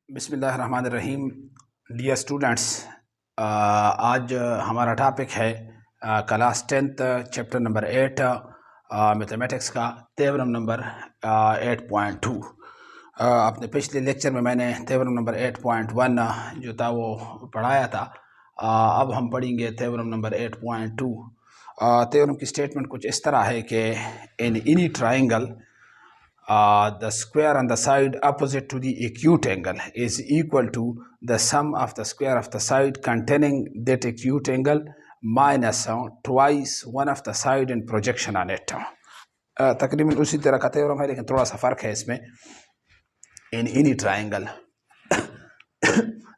बिस्मिल्लाहिर्रहमानिर्रहीम। Dear students, आज हमारा टॉपिक है class 10th chapter number 8 mathematics का थ्योरम नंबर 8.2। अपने पिछले लेक्चर में मैंने थ्योरम नंबर 8.1 जो था वो पढ़ाया था। अब हम पढ़ेंगे थ्योरम नंबर 8.2। थ्योरम की स्टेटमेंट कुछ इस तरह है कि in any triangle the square on the side opposite to the acute angle is equal to the sum of the square of the side containing that acute angle minus twice one of the side in projection on it। तकरीबन उसी तरह का theorem है, लेकिन थोड़ा सा फ़र्क है इसमें। इन एनी ट्राइंगल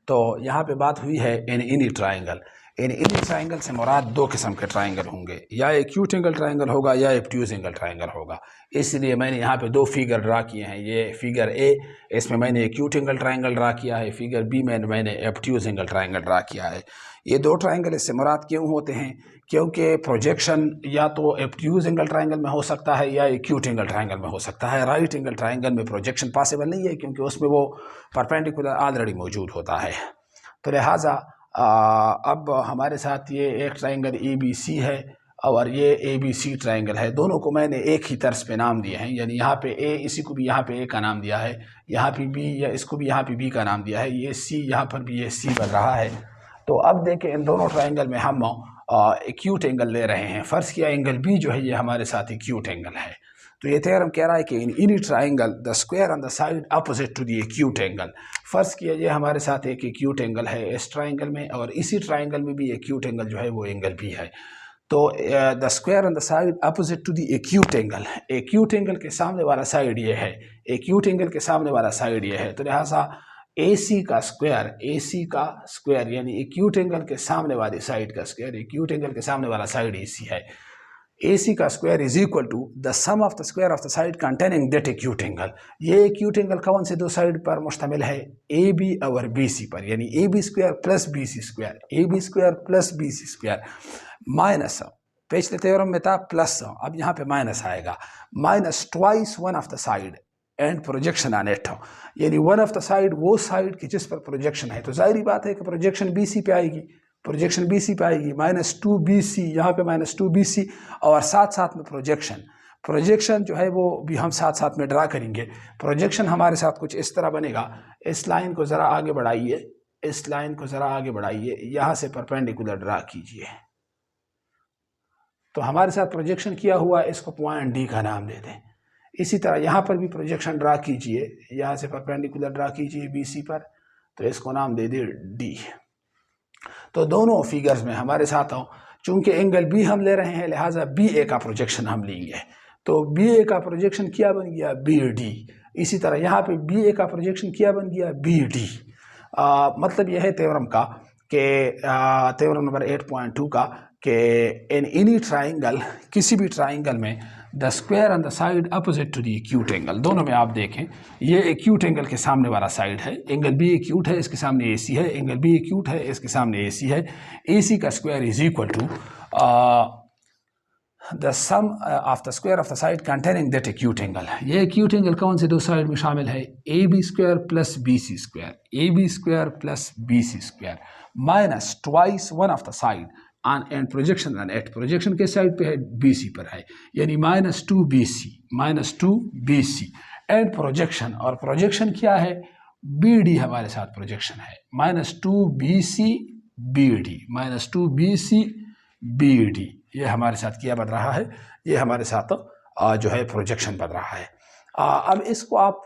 तो यहाँ पे बात हुई है इन एनी ट्राइंगल। इन एनी ट्राइंगल से मुराद दो किस्म के ट्राइंगल होंगे, या एक्यूट एंगल ट्राइंगल होगा या एब्ट्यूज एंगल ट्राइंगल होगा। इसलिए मैंने यहाँ पे दो फिगर ड्रा किए हैं। ये फिगर ए, इसमें मैंने एक्यूट एंगल ट्राइंगल ड्रा किया है। फिगर बी में मैंने एब्ट्यूज एंगल ट्राइंगल ड्रा किया है। ये दो ट्राइंगल इससे मुराद क्यों होते हैं? क्योंकि प्रोजेक्शन या तो एब्ट्यूज एंगल ट्राइंगल में हो सकता है या एक्यूट एंगल ट्राइंगल में हो सकता है। राइट एंगल ट्राइंगल में प्रोजेक्शन पॉसिबल नहीं है, क्योंकि उसमें वो परपेंडिकुलर ऑलरेडी मौजूद होता है। तो लिहाजा अब हमारे साथ ये एक ट्राइंगल ए बी सी है और ये ए बी सी ट्राइंगल है। दोनों को मैंने एक ही तर्ज पे नाम दिए हैं, यानी यहाँ पे ए, इसी को भी यहाँ पे ए का नाम दिया है, यहाँ पे बी या इसको भी यहाँ पे बी का नाम दिया है, ये सी यहाँ पर भी ये सी बन रहा है। तो अब देखें, इन दोनों ट्राइंगल में हम एक्यूट एंगल ले रहे हैं। फ़र्ज़ किया एंगल बी जो है ये हमारे साथ एक्यूट एंगल है। तो ये थ्योरम कह रहा है कि in any triangle the square on the side opposite to the acute angle. फ़र्ज़ किया ये हमारे साथ एक एक्यूट एंगल है इस ट्राइंगल में, और इसी ट्राइंगल में भी एक्यूट एंगल जो है वो एंगल भी है। तो the square on the side opposite to the acute angle, acute angle के सामने वाला साइड ये है, एक्यूट एंगल के सामने वाला साइड ये है। तो लिहाजा AC का स्क्वायर यानी एक्यूट एंगल के सामने वाली साइड का स्क्वायर, एक्यूट एंगल के सामने वाला साइड AC है। AC का square is equal to the sum of the square of the side containing that acute angle. ये एक्यूट एंगल कौन से दो साइड पर मुश्तमिल है? AB और BC पर, यानी AB square plus BC square, AB square plus BC square minus, पिछले थ्योरम में था प्लस, अब यहाँ पे माइनस आएगा, minus twice one of the side and projection on it. यानी वन ऑफ द साइड वो साइड की जिस पर प्रोजेक्शन है, तो जाहिर बात है कि प्रोजेक्शन BC पे आएगी, प्रोजेक्शन BC पे आएगी, -2BC, यहाँ पे -2BC, और साथ साथ में प्रोजेक्शन जो है वो भी हम साथ साथ में ड्रा करेंगे। प्रोजेक्शन हमारे साथ कुछ इस तरह बनेगा। इस लाइन को ज़रा आगे बढ़ाइए, इस लाइन को ज़रा आगे बढ़ाइए, यहाँ से परपेंडिकुलर ड्रा कीजिए। तो हमारे साथ प्रोजेक्शन किया हुआ, इसको पॉइंट D का नाम दे दें। इसी तरह यहाँ पर भी प्रोजेक्शन ड्रा कीजिए, यहाँ से परपेंडिकुलर ड्रा कीजिए BC पर, तो इसको नाम दे दे D। तो दोनों फिगर्स में हमारे साथ हो, चूंकि एंगल B हम ले रहे हैं, लिहाजा BA का प्रोजेक्शन हम लेंगे। तो BA का प्रोजेक्शन क्या बन गया? BD। इसी तरह यहाँ पे BA का प्रोजेक्शन क्या बन गया? BD। मतलब यह है थ्योरम का कि थ्योरम नंबर 8.2 का कि इन एनी ट्राइंगल, किसी भी ट्राइंगल में the square on the side opposite to the acute angle, दोनों में आप देखें ये एक्यूट एंगल के सामने वाला साइड है, एंगल बी एक्यूट है, इसके सामने AC है, एंगल बी एक्यूट है, इसके सामने AC है। AC का square is equal to the sum of the square of the side containing that acute angle. ये एक्यूट एंगल कौन से दो साइड में शामिल है? AB square plus BC square, AB square plus BC square minus twice one of the side on and projection on at. Projection के side पे है? BC पर है, यानी -2BC एंड प्रोजेक्शन, और प्रोजेक्शन क्या है? BD हमारे साथ प्रोजेक्शन है, -2BC BD, ये हमारे साथ क्या बन रहा है? ये हमारे साथ जो है प्रोजेक्शन बन रहा है। अब इसको आप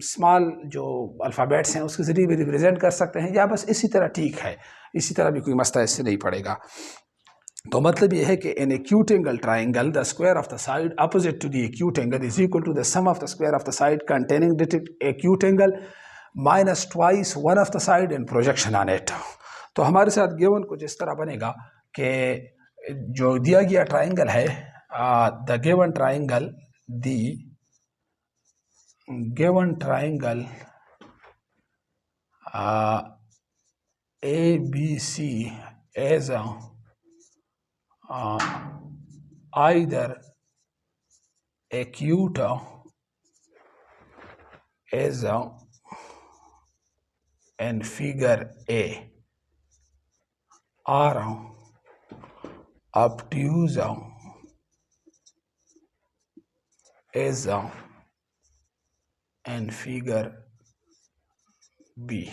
स्मॉल जो अल्फ़ाबेट्स हैं उसके ज़रिए भी रिप्रेजेंट कर सकते हैं, या बस इसी तरह ठीक है, इसी तरह भी कोई मसला इससे नहीं पड़ेगा। तो मतलब ये है कि in acute angle triangle the square of the side opposite to the acute angle is equal to the sum of the square of the side containing that acute angle minus twice one of the side and projection on it. तो हमारे साथ given कुछ इस तरह बनेगा कि जो दिया गया ट्राइंगल है, the given triangle ABC as either acute as in figure A are obtuse is in figure B।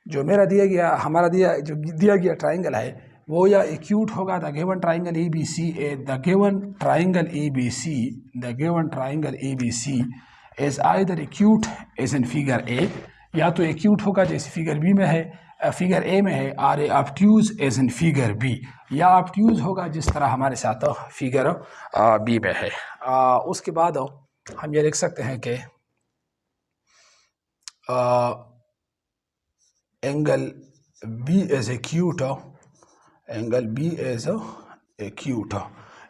जो मेरा दिया गया हमारा दिया गया ट्राइंगल है वो या एक्यूट होगा the given triangle ABC the given triangle ABC is either acute is in figure A, या तो एक्यूट होगा जैसे फिगर B में है, फिगर A में है, और obtuse is in figure B, या ऑब्ट्यूज होगा जिस तरह हमारे साथ फिगर B में है। उसके बाद हम ये लिख सकते हैं कि angle B is acute, angle B is acute.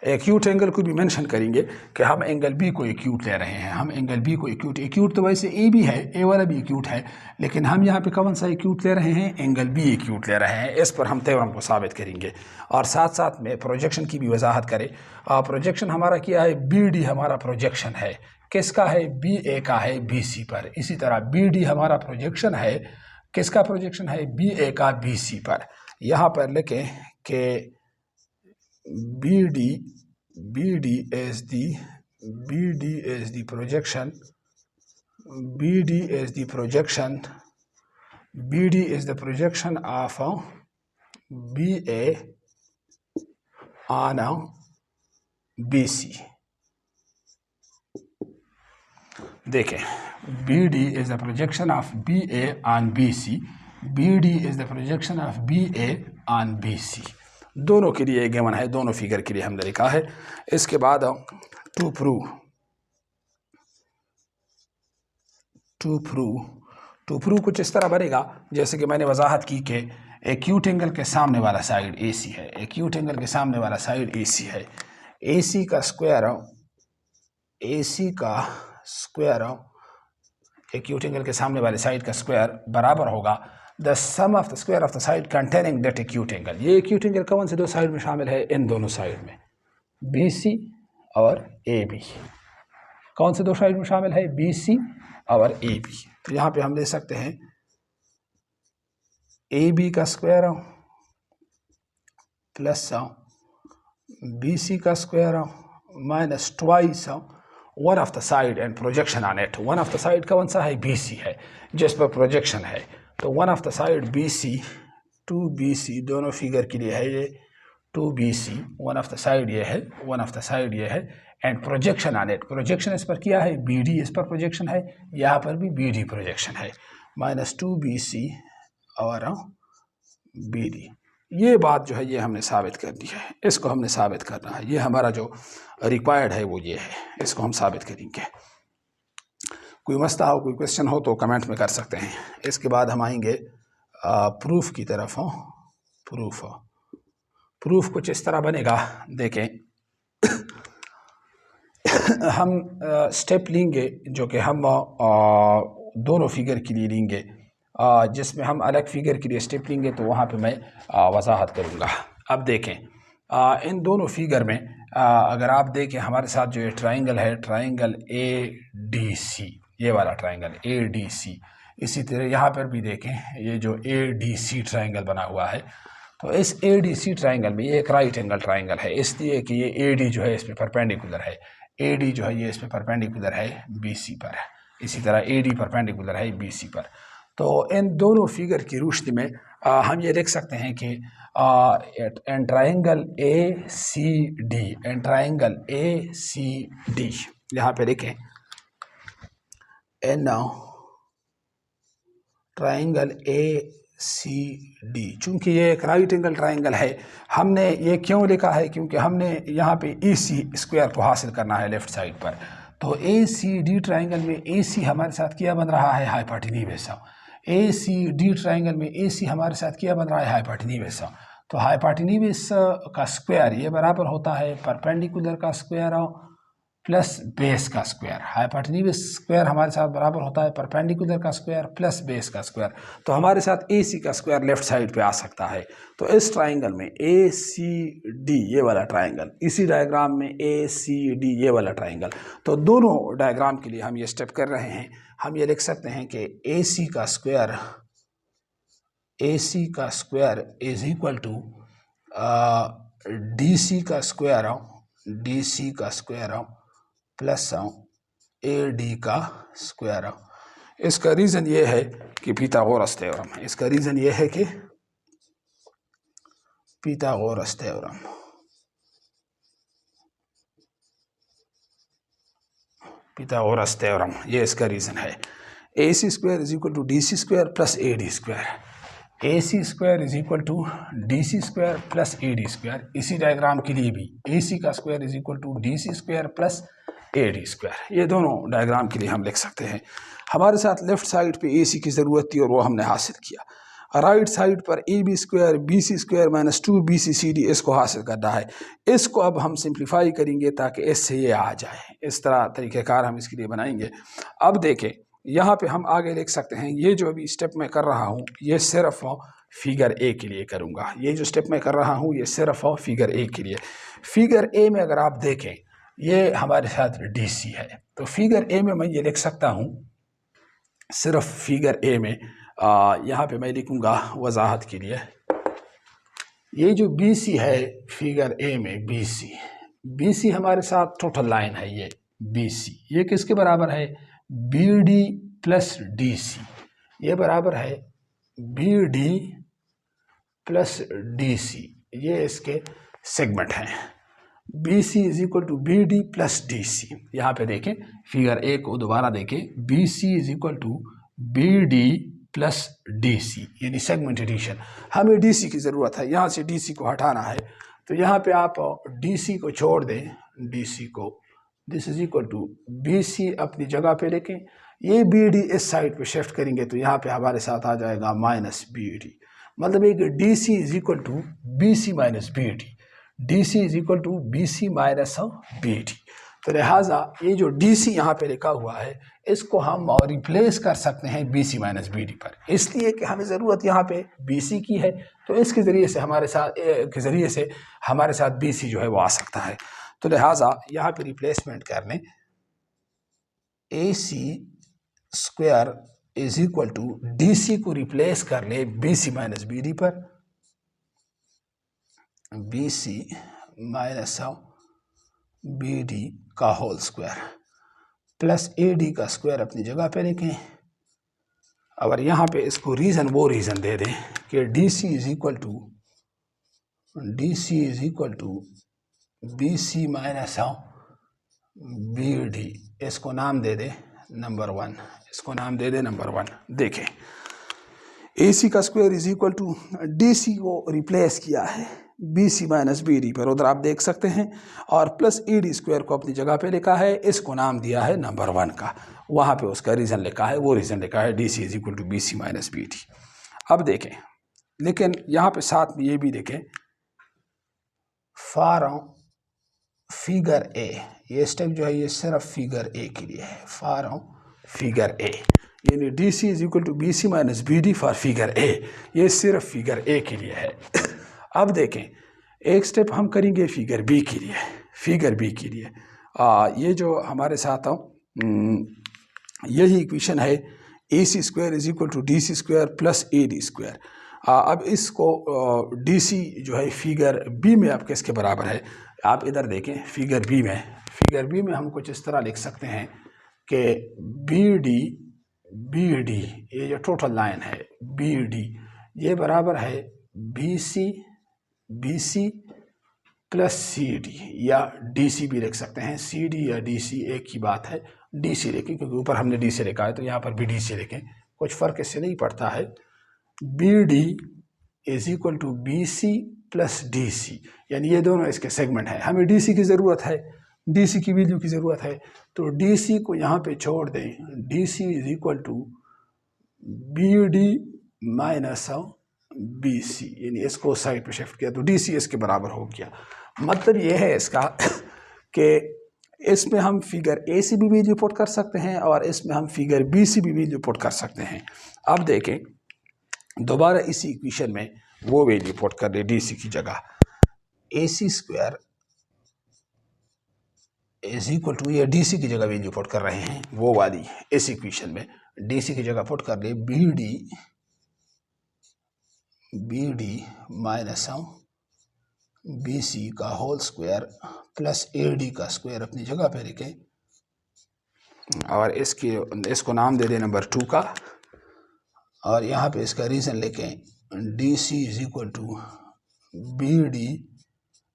Acute angle को भी मेंशन करेंगे कि हम एंगल B को एक्यूट ले रहे हैं, हम एंगल B को एक्यूट तो वैसे A भी है, A वाला भी एक्यूट है, लेकिन हम यहाँ पे कौन सा एक्यूट ले रहे हैं, एंगल B एक्यूट ले रहे हैं। इस पर हम थ्योरम को साबित करेंगे और साथ साथ में प्रोजेक्शन की भी वजाहत करें। प्रोजेक्शन हमारा क्या है, BD हमारा प्रोजेक्शन है, किसका है, BA का है BC पर। इसी तरह BD हमारा प्रोजेक्शन है, किसका प्रोजेक्शन है, BA का BC पर। यहाँ पर लिखें कि BD is the projection, BD is the projection of BA on BC। देखें, BD is the projection of BA on BC, BD is the projection of BA on BC। दोनों के लिए गिवन है, दोनों फिगर के लिए हमने लिखा है। इसके बाद टू प्रूव कुछ इस तरह बनेगा जैसे कि मैंने वजाहत की कि एक्यूट एंगल के सामने वाला साइड AC है, एक्यूट एंगल के सामने वाला साइड AC है, AC का स्क्वायर एक्यूट एंगल के सामने वाले साइड का स्क्वायर बराबर होगा the sum of the square of the side containing that acute angle. ये एक्यूट एंगल कौन से दो साइड में शामिल है, इन दोनों साइड में, BC और AB। कौन से दो साइड में शामिल है, BC और AB। तो यहाँ पे हम ले सकते हैं AB का स्क्वायर प्लस BC का square minus twice one of the side and projection on it. One of the side कौन सा है, BC है, जिस पर प्रोजेक्शन है। तो one of the side BC, 2BC, दोनों फिगर के लिए है ये 2BC, one of the side ये है, वन ऑफ द साइड ये है, and projection on it, projection इस पर क्या है, BD इस पर प्रोजेक्शन है, यहाँ पर भी BD प्रोजेक्शन है, माइनस 2BC और BD। ये बात जो है ये हमने साबित कर दी है, इसको हमने साबित करना है, ये हमारा जो रिक्वायर्ड है वो ये है, इसको हम साबित करेंगे। कोई मसला हो, कोई क्वेश्चन हो तो कमेंट में कर सकते हैं। इसके बाद हम आएंगे प्रूफ की तरफ। प्रूफ कुछ इस तरह बनेगा, देखें हम स्टेप लेंगे जो कि हम दोनों फिगर के लिए लेंगे, जिसमें हम अलग फिगर के लिए स्टेप लेंगे तो वहाँ पे मैं वजाहत करूँगा। अब देखें इन दोनों फिगर में अगर आप देखें हमारे साथ जो ये ट्राइंगल है, ट्राइंगल ADC, ये वाला ट्राइंगल ADC, इसी तरह यहाँ पर भी देखें ये जो ADC ट्राइंगल बना हुआ है। तो इस ADC ट्राइंगल में ये एक राइट एंगल ट्राइंगल है, इसलिए कि ये AD जो है इस पर परपेंडिकुलर है, AD जो है ये इस पर परपेंडिकुलर है BC पर, इसी तरह AD परपेंडिकुलर है BC पर। तो इन दोनों फिगर की रोशनी में हम ये देख सकते हैं कि an triangle ACD, an triangle ACD, यहाँ पे देखें एन ट्राइंगल ACD, चूँकि ये एक राइट एंगल ट्राइंगल है, हमने ये क्यों लिखा है, क्योंकि हमने यहाँ पे AC स्क्वायर को हासिल करना है लेफ्ट साइड पर। तो ACD ट्राइंगल में AC हमारे साथ क्या बन रहा है, हाइपोटेन्यूज। ACD ट्राइंगल में AC हमारे साथ क्या बन रहा है, हाइपोटेन्यूज। तो हाइपोटेन्यूज का स्क्वायर ये बराबर होता है परपेंडिकुलर का स्क्वायर प्लस बेस का स्क्वायर। हाइपोटेन्यूज स्क्वायर हमारे साथ बराबर होता है परपेंडिकुलर का स्क्वायर प्लस बेस का स्क्वायर। तो हमारे साथ AC का स्क्वायर लेफ्ट साइड पे आ सकता है। तो इस ट्राइंगल में ACD ये वाला ट्राइंगल, इसी डायग्राम में ACD ये वाला ट्राइंगल, तो दोनों डायग्राम के लिए हम ये स्टेप कर रहे हैं। हम ये लिख सकते हैं कि AC का स्क्वायर AC का square is equal to DC का स्क्वायर प्लस AD का स्क्वायर। इसका रीज़न ये है कि पिथागोरस थ्योरम है। इसका रीज़न ये है कि पिथागोरस थ्योरम ये इसका रीज़न है। AC square is equal to DC square plus AD square. AC square is equal to DC square plus AD square. इसी डायग्राम के लिए भी AC का square is equal to DC square plus AD square. ये दोनों diagram के लिए हम लिख सकते हैं। हमारे साथ लेफ्ट साइड पे AC की ज़रूरत थी और वो हमने हासिल किया। राइट साइड पर AB square BC square minus 2BCCD इसको हासिल करना है। इसको अब हम सिंप्लीफाई करेंगे ताकि इससे ये आ जाए। इस तरह तरीक़ेकार हम इसके लिए बनाएंगे। अब देखें यहाँ पे हम आगे लिख सकते हैं, ये जो अभी स्टेप मैं कर रहा हूँ ये सिर्फ फिगर ए के लिए करूँगा। ये जो स्टेप मैं कर रहा हूँ ये सिर्फ फिगर ए के लिए। फिगर ए में अगर आप देखें ये हमारे साथ DC है, तो फिगर ए में मैं ये लिख सकता हूँ सिर्फ फिगर ए में यहाँ पे मैं लिखूँगा वजाहत के लिए, ये जो BC है फिगर ए में BC हमारे साथ टोटल लाइन है। ये BC ये किसके बराबर है? BD plus DC। ये बराबर है BD प्लस DC। ये इसके सेगमेंट हैं। BC is equal to BD plus DC। यहाँ पे देखें फिगर ए को दोबारा देखें, BC is equal to BD plus DC यानी सेगमेंट एडिशन। हमें DC की ज़रूरत है, यहाँ से DC को हटाना है, तो यहाँ पे आप DC को छोड़ दें, DC को, this is equal to BC अपनी जगह पे रखें। ये BD इस साइड पे शिफ्ट करेंगे तो यहाँ पे हमारे साथ आ जाएगा माइनस BD। मतलब एक DC is equal to BC minus BD, DC is equal to BC minus BD। तो लिहाजा ये जो DC यहाँ पे लिखा हुआ है इसको हम रिप्लेस कर सकते हैं BC माइनस BD पर, इसलिए कि हमें ज़रूरत यहाँ पे BC की है, तो इसके ज़रिए से हमारे साथ BC जो है वो आ सकता है। तो लिहाजा यहाँ पे रिप्लेसमेंट कर लें, AC square is equal to DC को रिप्लेस कर ले BC माइनस BD पर, BC माइनस BD का होल स्क्वायर प्लस AD का स्क्वायर अपनी जगह पे लिखें। अगर यहाँ पे इसको वो रीज़न दे दें कि DC is equal to BC minus BD, इसको नाम दे दे नंबर 1, इसको नाम दे दे नंबर 1। देखें AC का square is equal to DC को रिप्लेस किया है BC माइनस BD पर, उधर आप देख सकते हैं, और प्लस AD स्क्वायर को अपनी जगह पे लिखा है, इसको नाम दिया है नंबर 1 का, वहाँ पे उसका रीज़न लिखा है, वो रीज़न लिखा है DC is equal to BC minus BD। अब देखें, लेकिन यहाँ पे साथ में ये भी देखें फॉर फिगर ए, ये स्टेप जो है ये सिर्फ फिगर ए के लिए है, फॉर फिगर ए यानी DC is equal to BC minus BD for figure A, ये सिर्फ फिगर ए के लिए है। अब देखें एक स्टेप हम करेंगे फिगर बी के लिए। ये जो हमारे साथ यही इक्वेशन है, AC square is equal to DC square plus AD square. अब इसको DC जो है फिगर बी में आप किसके बराबर है? आप इधर देखें फिगर बी में हम कुछ इस तरह लिख सकते हैं कि BD ये जो टोटल लाइन है BD ये बराबर है BC प्लस CD, या DC भी लिख सकते हैं, CD या DC एक ही बात है। DC लिखें क्योंकि ऊपर हमने DC लिखा है, तो यहाँ पर भी DC लिखें, कुछ फ़र्क इससे नहीं पड़ता है। BD is equal to BC plus DC, यानी ये दोनों इसके सेगमेंट हैं। हमें DC की ज़रूरत है, DC की वैल्यू की ज़रूरत है, तो DC को यहाँ पे छोड़ दें, DC is equal to BD minus BC, यानी इसको साइड पे शिफ्ट किया तो DC इसके बराबर हो गया। मतलब ये है इसका कि इसमें हम फिगर ए से भी वैल्यू पुट कर सकते हैं और इसमें हम फिगर बी से भी वैल्यू पुट कर सकते हैं। अब देखें दोबारा इसी इक्वेशन में वो वैल्यू पुट कर दे DC की जगह, AC square is equal to, ये DC की जगह वैल्यू पुट कर रहे हैं वो वाली, इस इक्वेशन में DC की जगह पुट कर दे BD B D minus B C का whole square plus A D का स्क्वायर अपनी जगह पे लिखें और इसको नाम दे दें नंबर 2 का, और यहाँ पे इसका रीज़न लिखें D C is equal to B D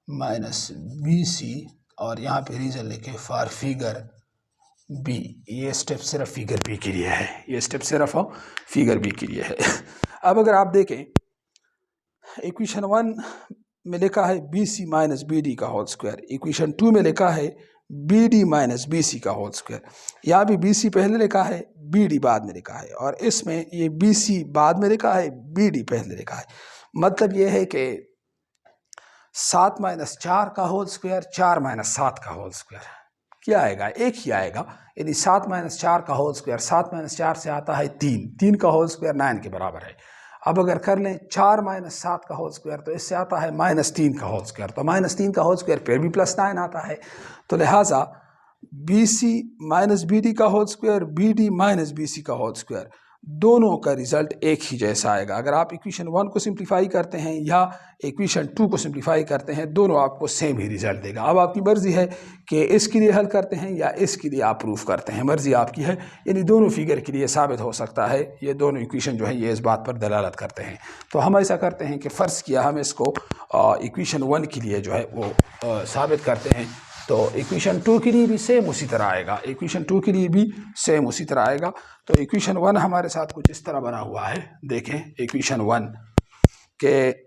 minus B C, और यहाँ पे रीज़न लिखें फॉर फिगर बी। ये स्टेप सिर्फ फिगर बी के लिए है, ये स्टेप सिर्फ फिगर बी के लिए है। अब अगर आप देखें इक्वेशन 1 में लिखा है B C minus B D का होल स्क्वायर, इक्वेशन 2 में लिखा है B D minus B C का होल स्क्वायर। यहाँ भी बी सी पहले लिखा है, बी डी बाद में लिखा है, और इसमें ये बी सी बाद में लिखा है, बी डी पहले लिखा है। मतलब ये है कि 7 माइनस 4 का होल स्क्वायर 4 माइनस 7 का होल स्क्वायर क्या आएगा, एक ही आएगा। यानी 7 माइनस 4 का होल स्क्वायर, 7 माइनस 4 से आता है 3, 3 का होल स्क्वायर 9 के बराबर है। अब अगर कर लें 4 माइनस 7 का होल स्क्वायर तो इससे आता है -3 का होल स्क्वायर, तो -3 का होल स्क्वायर फिर भी +9 आता है। तो लिहाजा B C minus B D का whole square, B D minus B C का होल स्क्वायर, दोनों का रिजल्ट एक ही जैसा आएगा। अगर आप इक्वेशन 1 को सिंप्लीफाई करते हैं या इक्वेशन 2 को सिंप्लीफाई करते हैं, दोनों आपको सेम ही रिजल्ट देगा। अब आपकी मर्ज़ी है कि इसके लिए हल करते हैं या इसके लिए आप प्रूफ करते हैं, मर्ज़ी आपकी है। यानी दोनों फिगर के लिए साबित हो सकता है, ये दोनों इक्वेशन जो है ये इस बात पर दलालत करते हैं। तो हम ऐसा करते हैं कि फ़र्ज़ किया हम इसको इक्वेशन 1 के लिए जो है वो साबित करते हैं, तो इक्वेशन 2 के लिए भी सेम उसी तरह आएगा, इक्वेशन 2 के लिए भी सेम उसी तरह आएगा। तो इक्वेशन 1 हमारे साथ कुछ इस तरह बना हुआ है, देखें इक्वेशन 1 के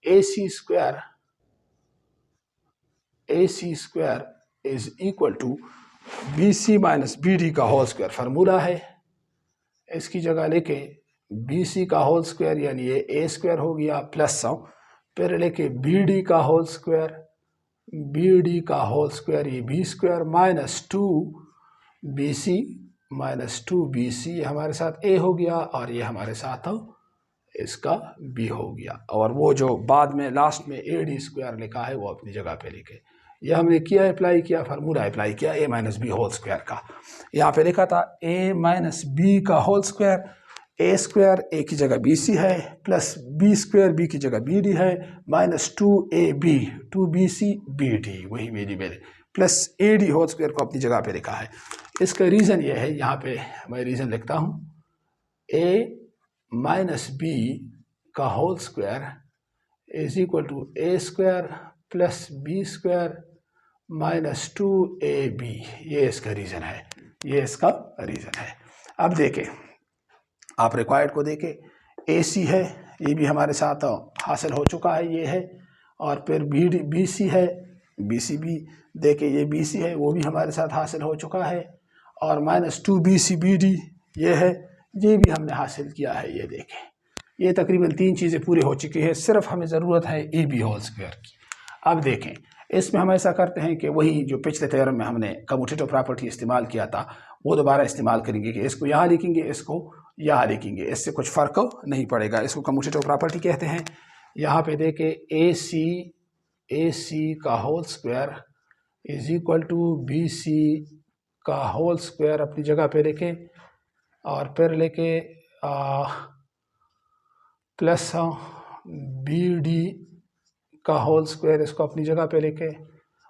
A C square is equal to B C minus B D का होल स्क्वायर फार्मूला है। इसकी जगह लेके बी सी का होल स्क्वायर यानी ये ए स्क्वायर हो गया प्लस फिर लेके बी डी का होल स्क्वायर, बी डी का होल स्क्वायर ये B square -2 B C -2 B C हमारे साथ ए हो गया, और ये हमारे साथ इसका बी हो गया। और वो जो बाद में लास्ट में ए डी स्क्वायर लिखा है वो अपनी जगह पे लिखे। ये हमने किया, अप्लाई किया, फार्मूला अप्लाई किया ए माइनस बी होल स्क्वायर का। यहाँ पे लिखा था ए माइनस बी का होल स्क्वायर, ए स्क्वायर ए की जगह बी सी है, प्लस बी स्क्वायर बी की जगह बी डी है, -2ab 2bc bd, वही मेरे plus A D whole square को अपनी जगह पे लिखा है। इसका रीज़न ये है, यहाँ पे मैं रीज़न लिखता हूँ, ए माइनस बी का whole square is equal to A square plus B square -2ab, ये इसका रीज़न है, ये इसका रीज़न है। अब देखें, आप रिक्वायर्ड को देखें, ए सी है, ये भी हमारे साथ हासिल हो चुका है, ये है, और फिर बी सी है, बी सी भी देखें, ये बी सी है, वो भी हमारे साथ हासिल हो चुका है, और -2bc bd ये है, ये भी हमने हासिल किया है। ये देखें, ये तकरीबन 3 चीज़ें पूरी हो चुकी है, सिर्फ हमें ज़रूरत है ए बी होल स्क्वायर की। अब देखें, इसमें हम ऐसा करते हैं कि वही जो पिछले थ्योरम में हमने कम्यूटेटिव प्रॉपर्टी इस्तेमाल किया था वो दोबारा इस्तेमाल करेंगे कि इसको यहाँ लिखेंगे, इसको यहाँ लिखेंगे, इससे कुछ फ़र्क नहीं पड़ेगा। इसको कम्यूटेटिव प्रॉपर्टी कहते हैं। यहाँ पे देखें ए सी का whole square is equal to B C का होल स्क्वायर अपनी जगह पे लिखें, और फिर लेके प्लस बी डी का होल स्क्वायर इसको अपनी जगह पे लेके।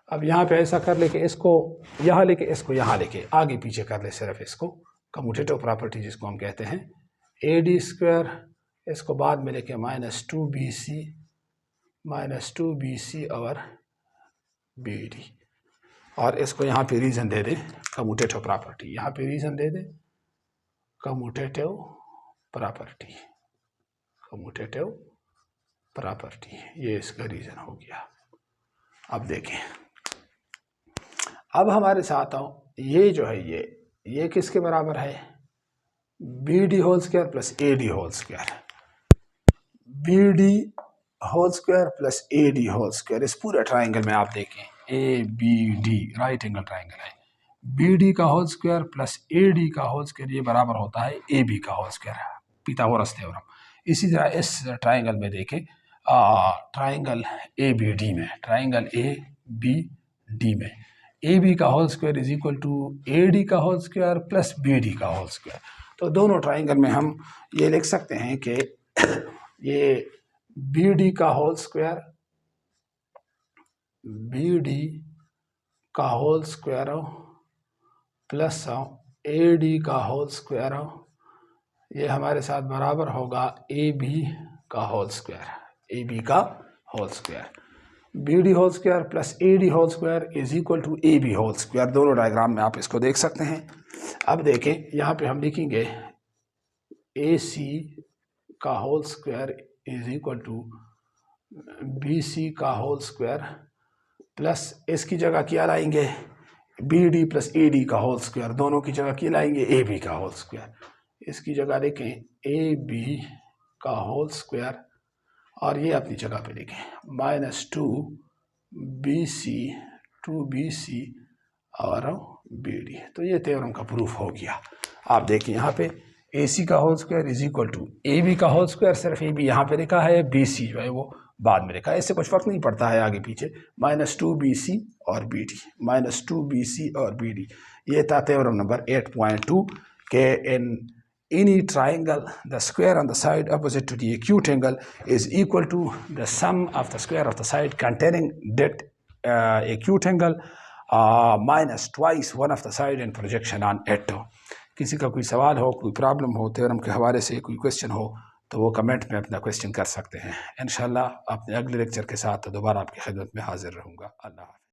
अब यहाँ पे ऐसा कर लेके इसको यहाँ लेके, इसको यहाँ लेके, आगे पीछे कर ले सिर्फ इसको, कम्यूटेटिव प्रॉपर्टी जिसको हम कहते हैं, ए डी स्क्वायर इसको बाद में लेके -2bc और बी डी, और इसको यहाँ पे रीज़न दे दे कम्यूटेटिव प्रॉपर्टी, यहाँ पे रीज़न दे दे कम्यूटेटिव प्रॉपर्टी, ये इसका रीज़न हो गया। अब देखें, अब हमारे साथ ये जो है ये किसके बराबर है, B D whole square plus A D whole square, B D whole square plus A D whole square. इस पूरे ट्राइंगल में आप देखें A B D right angle triangle है, बी डी का whole square plus A D का whole square ये बराबर होता है ए बी का होल स्क्वायर, पिथागोरस थ्योरम। इसी तरह इस ट्राइंगल में देखें, ट्राइंगल ए बी डी में, ट्राइंगल ए बी डी में ए बी का whole square is equal to A D का whole square plus B D का होल स्क्वायर। तो दोनों ट्राइंगल में हम ये लिख सकते हैं कि ये बी डी का होल स्क्वायर, बी डी का whole square plus A D का होल स्क्वायर, ये हमारे साथ बराबर होगा ए बी का होल स्क्वायर, ए बी का whole square. B D whole square plus A D whole square is equal to A B whole square. दोनों diagram में आप इसको देख सकते हैं। अब देखें यहाँ पे हम लिखेंगे ए सी का whole square is equal to B C का होल स्क्वायर प्लस इसकी जगह क्या लाएंगे, B D plus A D का होल स्क्वायर, दोनों की जगह क्या लाएंगे, ए बी का होल स्क्वायर। इसकी जगह लिखें ए बी का होल स्क्वायर और ये अपनी जगह पे लिखें माइनस टू बी सी और बी डी। तो ये थ्योरम का प्रूफ हो गया। आप देखिए यहाँ पे ए सी का whole square is equal to A B का होल स्क्वायर, सिर्फ ए बी यहाँ पे लिखा है, बी सी जो है वो बाद में लिखा है, इससे कुछ फर्क नहीं पड़ता है आगे पीछे। माइनस टू बी सी और B D, minus two B C और बी डी। ये था थ्योरम नंबर 8.2 के इन any triangle the square on the side opposite to the acute angle is equal to the sum of the square of the side containing that acute angle minus twice one of the side in projection on it। किसी का कोई सवाल हो, कोई problem हो, theorem के हवाले से कोई क्वेश्चन हो तो वो कमेंट में अपना क्वेश्चन कर सकते हैं। इंशाल्लाह अपने अगले लेक्चर के साथ दोबारा आपकी खिदमत में हाजिर रहूँगा। अल्लाह हाफ़िज़।